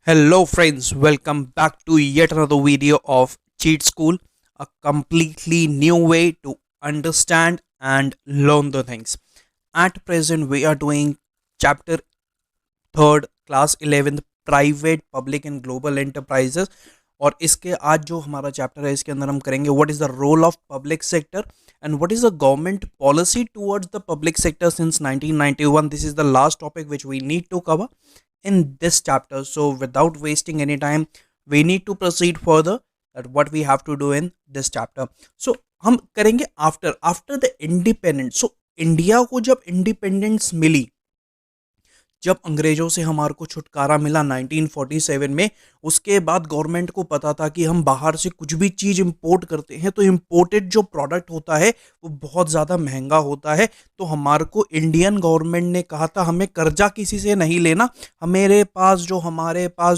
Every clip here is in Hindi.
Hello, friends. Welcome back to yet another video of Cheat School, a completely new way to understand and learn the things. At present, we are doing chapter 3rd, class 11th, private, public and global enterprises. और इसके आज जो हमारा चैप्टर है इसके अंदर हम करेंगे what is the role of public sector and what is the government policy towards the public sector since 1991. This is the last topic which we need to cover in this chapter. So without wasting any time, we need to proceed further that what we have to do in this chapter. So हम करेंगे after the independence. So India को जब इंडिपेंडेंस मिली, जब अंग्रेजों से हमारे को छुटकारा मिला 1947 में, उसके बाद गवर्नमेंट को पता था कि हम बाहर से कुछ भी चीज़ इंपोर्ट करते हैं तो इंपोर्टेड जो प्रोडक्ट होता है वो बहुत ज़्यादा महंगा होता है. तो हमारे को इंडियन गवर्नमेंट ने कहा था हमें कर्जा किसी से नहीं लेना, हमारे पास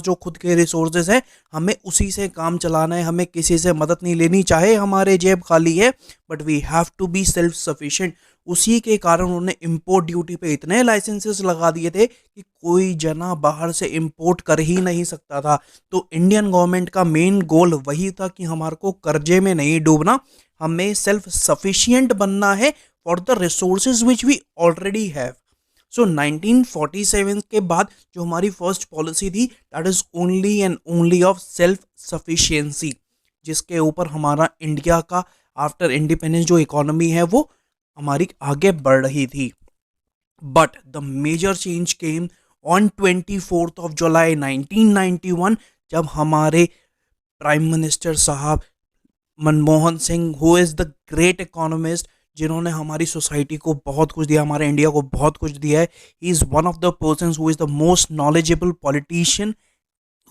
जो खुद के रिसोर्सेज हैं हमें उसी से काम चलाना है, हमें किसी से मदद नहीं लेनी, चाहे हमारे जेब खाली है but we have to be self sufficient. उसी के कारण उन्होंने इंपोर्ट ड्यूटी पे इतने लाइसेंसेस लगा दिए थे कि कोई जना बाहर से इंपोर्ट कर ही नहीं सकता था. तो इंडियन गवर्नमेंट का मेन गोल वही था कि हमारे को कर्जे में नहीं डूबना, हमें सेल्फ सफिशिएंट बनना है for the resources which we already have. So 1947 के बाद जो हमारी फर्स्ट पॉलिसी थी that is only and only of self sufficiency, जिसके ऊपर हमारा इंडिया का आफ्टर इंडिपेंडेंस जो इकोनॉमी है वो हमारी आगे बढ़ रही थी. But the major change came on 24th of July 1991, जब हमारे प्राइम मिनिस्टर साहब Manmohan Singh, who is the great economist, जिन्होंने हमारी सोसाइटी को बहुत कुछ दिया, हमारे इंडिया को बहुत कुछ दिया है. He is one of the person who is the most knowledgeable politician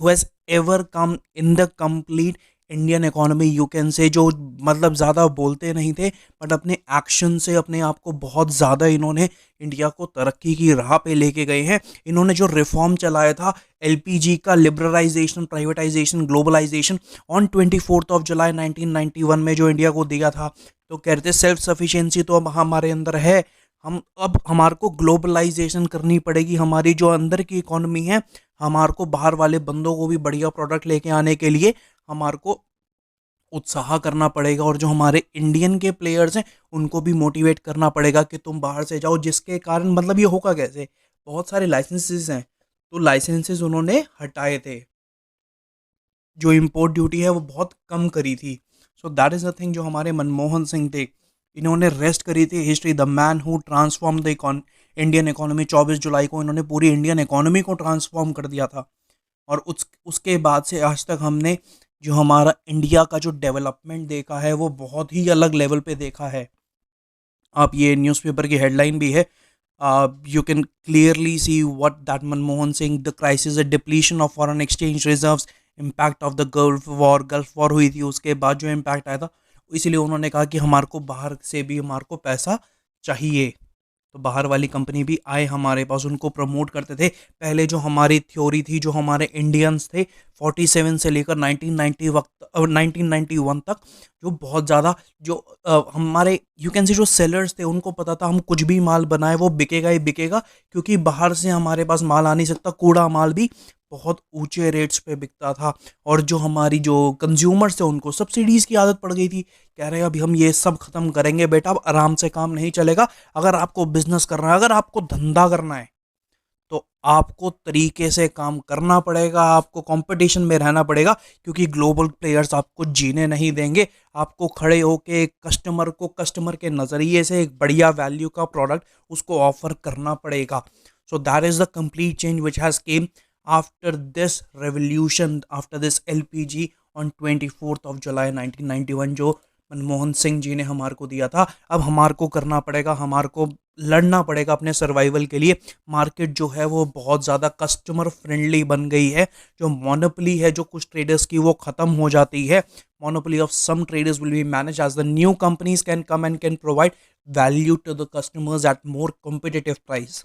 who has ever come in the complete Indian economy. You can say जो मतलब ज़्यादा बोलते नहीं थे बट अपने एक्शन से अपने आप को बहुत ज़्यादा इन्होंने इंडिया को तरक्की की राह पे लेके गए हैं. इन्होंने जो रिफॉर्म चलाया था एलपीजी का, liberalisation, privatisation, globalisation, on 24th of July 1991 में जो इंडिया को दिया था, तो कहते सेल्फ सफिशिएंसी तो अब हमारे अंदर है, हम अब हमारे को ग्लोबलाइजेशन करनी पड़ेगी. हमारी जो अंदर की इकोनॉमी है, हमारे को बाहर वाले बंदों को भी बढ़िया प्रोडक्ट लेके आने के लिए हमारे को उत्साह करना पड़ेगा, और जो हमारे इंडियन के प्लेयर्स हैं उनको भी मोटिवेट करना पड़ेगा कि तुम बाहर से जाओ. जिसके कारण मतलब ये होगा कैसे, बहुत सारे लाइसेंसेस हैं तो लाइसेंसेस उन्होंने हटाए थे, जो इंपोर्ट ड्यूटी है वो बहुत कम करी थी. So that is the thing जो हमारे मनमोहन सिंह थे, इन्होंने रेस्ट करी थी history, the man who transform the Indian economy. 24 जुलाई को इन्होंने पूरी इंडियन इकोनॉमी को ट्रांसफॉर्म कर दिया था. और उसके बाद से आज तक हमने जो हमारा इंडिया का जो डेवलपमेंट देखा है वो बहुत ही अलग लेवल पे देखा है. आप ये न्यूज़पेपर की हेडलाइन भी है, you can clearly see what that Manmohan Singh, the crisis, depletion of foreign exchange reserves, impact of the gulf war हुई थी, उसके बाद जो इम्पैक्ट आया था, इसीलिए उन्होंने कहा कि हमारे को बाहर से भी हमारे को पैसा चाहिए. तो बाहर वाली कंपनी भी आए हमारे पास, उनको प्रमोट करते थे. पहले जो हमारी थ्योरी थी, जो हमारे इंडियंस थे 47 से लेकर 1991 तक, जो बहुत ज़्यादा जो हमारे यू कैन सी जो सेलर्स थे उनको पता था हम कुछ भी माल बनाए वो बिकेगा ही बिकेगा, क्योंकि बाहर से हमारे पास माल आ नहीं सकता. कूड़ा माल भी बहुत ऊंचे रेट्स पे बिकता था. और जो हमारी जो कंज्यूमर्स थे उनको सब्सिडीज़ की आदत पड़ गई थी. कह रहे हैं अभी हम ये सब ख़त्म करेंगे बेटा, अब आराम से काम नहीं चलेगा. अगर आपको बिजनेस करना है, अगर आपको धंधा करना है तो आपको तरीके से काम करना पड़ेगा, आपको कंपटीशन में रहना पड़ेगा, क्योंकि ग्लोबल प्लेयर्स आपको जीने नहीं देंगे. आपको खड़े होके कस्टमर को कस्टमर के नज़रिए से एक बढ़िया वैल्यू का प्रोडक्ट उसको ऑफर करना पड़ेगा. So that is the complete change which has came after this revolution, after this LPG on 24th of July 1991, जो मनमोहन सिंह जी ने हमारे को दिया था. अब हमारे को करना पड़ेगा, हमारे को लड़ना पड़ेगा अपने सर्वाइवल के लिए. मार्केट जो है वो बहुत ज़्यादा कस्टमर फ्रेंडली बन गई है. जो मोनोपोली है जो कुछ ट्रेडर्स की वो ख़त्म हो जाती है. Monopoly of some traders will be manage as the new companies can come and can provide value to the customers at more competitive price.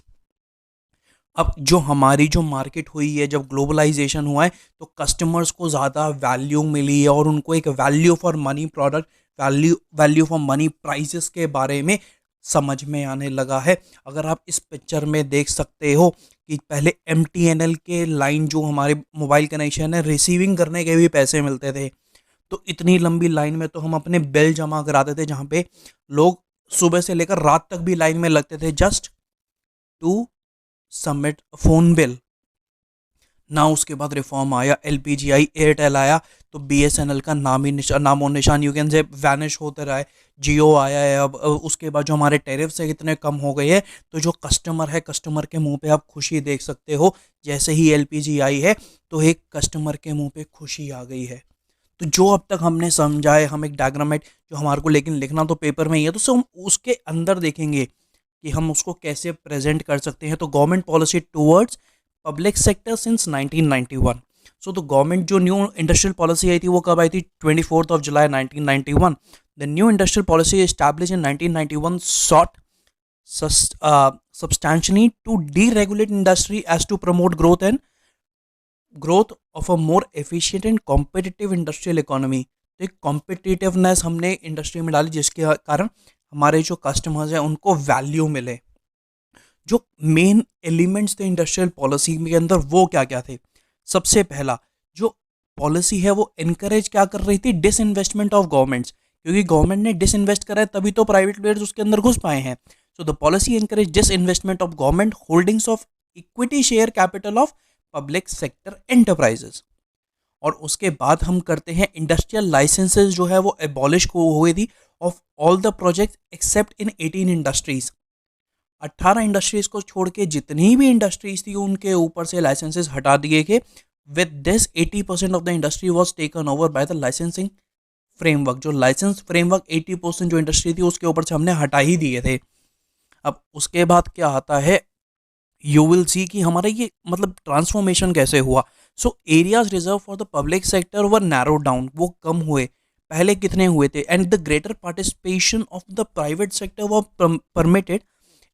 अब जो हमारी जो मार्केट हुई है, जब ग्लोबलाइजेशन हुआ है तो कस्टमर्स को ज़्यादा वैल्यू मिली है, और उनको एक value for money product, value for money prices के बारे में समझ में आने लगा है। अगर आप इस पिक्चर में देख सकते हो कि पहले MTNL के लाइन जो हमारे मोबाइल कनेक्शन है रिसीविंग करने के भी पैसे मिलते थे, तो इतनी लंबी लाइन में तो हम अपने बिल जमा कराते थे, जहाँ पे लोग सुबह से लेकर रात तक भी लाइन में लगते थे just to submit phone bill. ना उसके बाद रिफॉर्म आया, LPG आई, एयरटेल आया, तो BSNL का नामो निशान यू कैन से वैनिश होते रहा है। जियो आया है अब, उसके बाद जो हमारे टैरिफ्स है कितने कम हो गए हैं, तो जो कस्टमर है, कस्टमर के मुंह पे आप खुशी देख सकते हो। जैसे ही LPG आई है तो एक कस्टमर के मुंह पे खुशी आ गई है। तो जो अब तक हमने समझा है, हम एक डायग्रामेट जो हमारे को लेकिन लिखना तो पेपर में ही है, तो हम उसके अंदर देखेंगे कि हम उसको कैसे प्रेजेंट कर सकते हैं। तो government policy towards public sector since 1991। सो तो गवर्नमेंट जो न्यू इंडस्ट्रियल पॉलिसी आई थी वो कब आई थी? 24 जुलाई 1991। The new industrial policy establish in 1991 sought substantially to deregulate industry as to promote growth of a more efficient and competitive industrial economy। तो एक कॉम्पिटिटिवनेस हमने इंडस्ट्री में डाली जिसके कारण हमारे जो कस्टमर्स हैं उनको वैल्यू मिले। जो मेन एलिमेंट्स थे इंडस्ट्रियल पॉलिसी के अंदर वो क्या क्या थे? सबसे पहला जो पॉलिसी है वो इनकरेज क्या कर रही थी? डिसइन्वेस्टमेंट ऑफ गवर्नमेंट्स, क्योंकि गवर्नमेंट ने डिसइन्वेस्ट करा है तभी तो प्राइवेट प्लेयर्स उसके अंदर घुस पाए हैं। So the policy encourage disinvestment of government holdings of equity share capital of public sector enterprises. और उसके बाद हम करते हैं इंडस्ट्रियल लाइसेंसेज जो है वो एबॉलिश को हुई थी of all the project accept in 18 industries. 18 industries को छोड़ के जितनी भी इंडस्ट्रीज थी उनके ऊपर से लाइसेंसेस हटा दिए गए। With this 80% of the industry was taken over by the licensing framework. जो लाइसेंस फ्रेमवर्क 80% जो इंडस्ट्री थी उसके ऊपर से हमने हटा ही दिए थे। अब उसके बाद क्या आता है, यू विल सी कि हमारा ये मतलब ट्रांसफॉर्मेशन कैसे हुआ। So areas reserved for the public sector were narrow down, वो कम हुए। पहले कितने हुए थे? And the greater participation of the private sector were permitted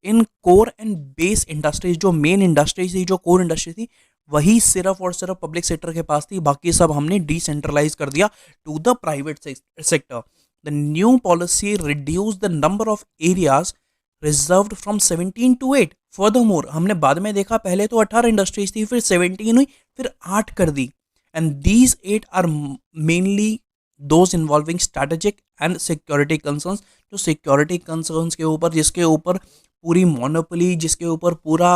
in core and base industries. जो मेन इंडस्ट्रीज थी, जो कोर इंडस्ट्री थी, वही सिर्फ और सिर्फ पब्लिक सेक्टर के पास थी, बाकी सब हमने डिसेंट्रलाइज कर दिया to the private sector. The new policy reduce the number of areas reserved from 17 to 8। Furthermore हमने बाद में देखा पहले तो 18 इंडस्ट्रीज थी, फिर 17 हुई, फिर 8 कर दी। And these 8 are mainly those involving strategic and security concerns. जो सिक्योरिटी कंसर्न्स के ऊपर, जिसके ऊपर पूरी मोनोपोली, जिसके ऊपर पूरा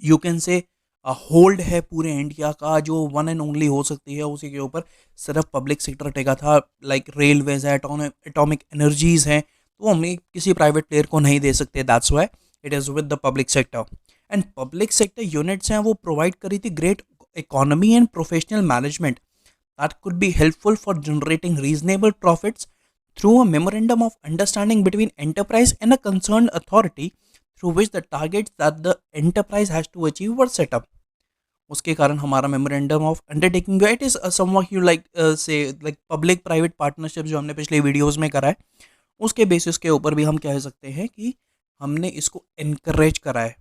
यू कैन से होल्ड है पूरे इंडिया का, जो वन एंड ओनली हो सकती है, उसी के ऊपर सिर्फ पब्लिक सेक्टर टेका था। लाइक रेलवेज है, एटॉमिक एनर्जीज हैं, तो हम किसी प्राइवेट प्लेयर को नहीं दे सकते। That's why it is with the public sector. And public sector units हैं वो प्रोवाइड करी थी great economy and professional management that could be helpful for generating reasonable profits through a memorandum of understanding between enterprise and a concerned authority through which the targets that the enterprise has to achieve were set up। उसके कारण हमारा memorandum of undertaking it is somewhat you like से लाइक पब्लिक प्राइवेट पार्टनरशिप जो हमने पिछले वीडियोस में करा है, उसके बेसिस के ऊपर भी हम कह सकते हैं कि हमने इसको इनकरेज करा है।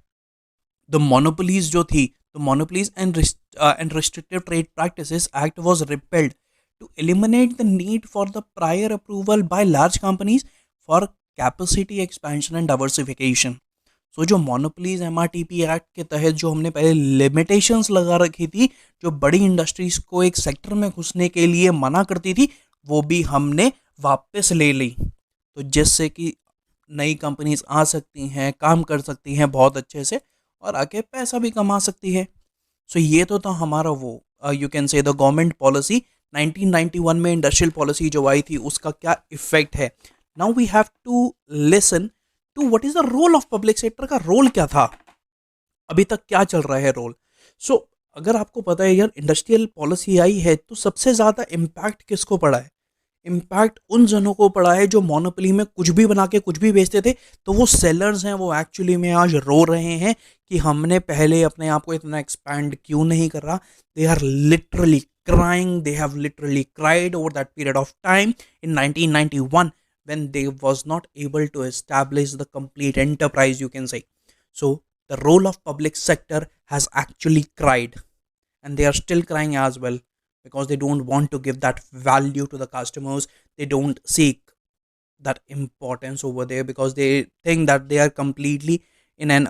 द मोनोपोलीज जो थी, the monopolies and restrictive trade practices act was repelled to eliminate the need for the prior approval by large companies for capacity expansion and diversification। So जो monopolies MRTP एक्ट के तहत जो हमने पहले लिमिटेशंस लगा रखी थी, जो बड़ी इंडस्ट्रीज को एक सेक्टर में घुसने के लिए मना करती थी, वो भी हमने वापस ले ली। तो जिससे कि नई कंपनीज आ सकती हैं, काम कर सकती हैं बहुत अच्छे से और आके पैसा भी कमा सकती है। सो ये तो था हमारा वो you can say the government policy 1991 में इंडस्ट्रियल पॉलिसी जो आई थी उसका क्या इफेक्ट है। Now we have to listen to what is the role of public sector का रोल क्या था, अभी तक क्या चल रहा है रोल। सो अगर आपको पता है यार इंडस्ट्रियल पॉलिसी आई है तो सबसे ज़्यादा इम्पैक्ट किसको पड़ा है? इम्पैक्ट उन जनों को पड़ा है जो मोनोपोली में कुछ भी बना के कुछ भी बेचते थे। तो वो सेलर्स हैं, वो एक्चुअली में आज रो रहे हैं कि हमने पहले अपने आप को इतना एक्सपैंड क्यों नहीं कर रहा। They are literally crying, they have literally cried over that period of time in 1991 when they was not able to establish the complete enterprise, you can say. So the role of public sector has actually cried, and they are still crying as well because they don't want to give that value to the customers. They don't seek that importance over there, because they think that they are completely in an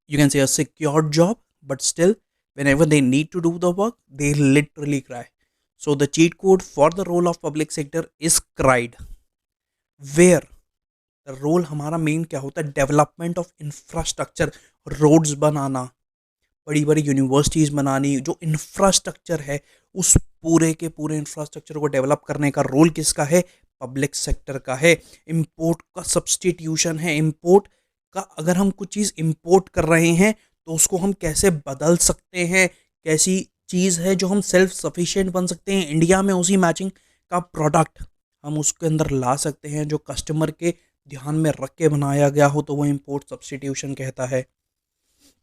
you can say a secure job, but still whenever they need to do the work they literally cry. So the cheat code for the role of public sector is cried, where the role हमारा मेन क्या होता है, डेवलपमेंट ऑफ इंफ्रास्ट्रक्चर, रोड्स बनाना, बड़ी बड़ी यूनिवर्सिटीज़ बनानी, जो इंफ्रास्ट्रक्चर है उस पूरे के पूरे इंफ्रास्ट्रक्चर को डेवलप करने का रोल किसका है, पब्लिक सेक्टर का है। इंपोर्ट का सब्सटीट्यूशन है, इंपोर्ट का अगर हम कुछ चीज़ इंपोर्ट कर रहे हैं तो उसको हम कैसे बदल सकते हैं, कैसी चीज़ है जो हम सेल्फ सफिशिएंट बन सकते हैं इंडिया में, उसी मैचिंग का प्रोडक्ट हम उसके अंदर ला सकते हैं जो कस्टमर के ध्यान में रख के बनाया गया हो, तो वो इंपोर्ट सब्सटीट्यूशन कहता है।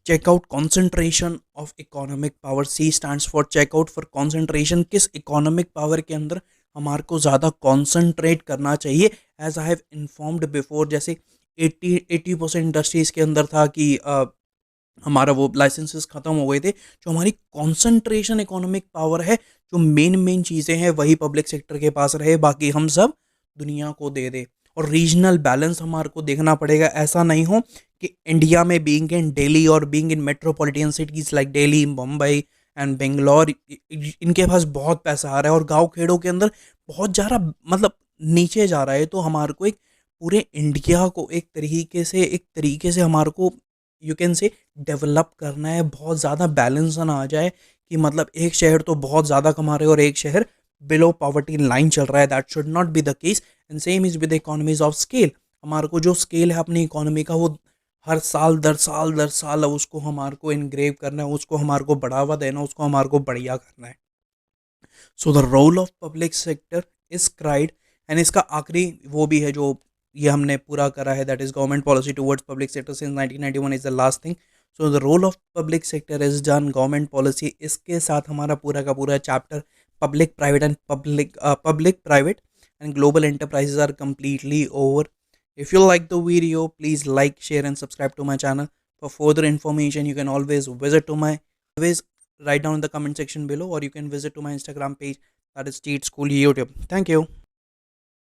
Checkout concentration of economic power, C stands for checkout for concentration, किस इकोनॉमिक पावर के अंदर हमारे को ज़्यादा कॉन्सेंट्रेट करना चाहिए। As I have informed before, जैसे 80% इंडस्ट्रीज़ के अंदर था कि हमारा वो लाइसेंसेस ख़त्म हो गए थे। जो हमारी कॉन्सेंट्रेशन इकोनॉमिक पावर है, जो मेन चीज़ें हैं वही पब्लिक सेक्टर के पास रहे, बाकी हम सब दुनिया को दे दे। और रीजनल बैलेंस हमारे को देखना पड़ेगा, ऐसा नहीं हो कि इंडिया में बीइंग इन दिल्ली और being in metropolitan cities like Delhi, Mumbai and Bangalore, इनके पास बहुत पैसा आ रहा है और गांव खेड़ों के अंदर बहुत ज़्यादा मतलब नीचे जा रहा है। तो हमारे को एक पूरे इंडिया को एक तरीके से हमारे को यू कैन से डेवलप करना है, बहुत ज़्यादा बैलेंस ना आ जाए कि मतलब एक शहर तो बहुत ज़्यादा कमा रहे और एक शहर बिलो पॉवर्टी लाइन चल रहा है। That should not be the case, and same is with economies of scale. हमारे को जो स्केल है अपनी इकोनॉमी का, वो हर साल दर साल उसको हमारे को इनग्रेव करना है, उसको हमारे को बढ़ावा देना, उसको हमारे को बढ़िया करना है। So the role of public sector is cried. And इसका आखिरी वो भी है जो ये हमने पूरा करा है, that is government policy towards public sector since 1991 is the last thing. So the role of public sector is done, government policy, इसके साथ हमारा पूरा का पूरा chapter public private and public private and global enterprises are completely over. If you like the video, please like, share and subscribe to my channel. For further information you can always write down in the comment section below, or you can visit to my Instagram page, that is Cheat School YouTube. Thank you.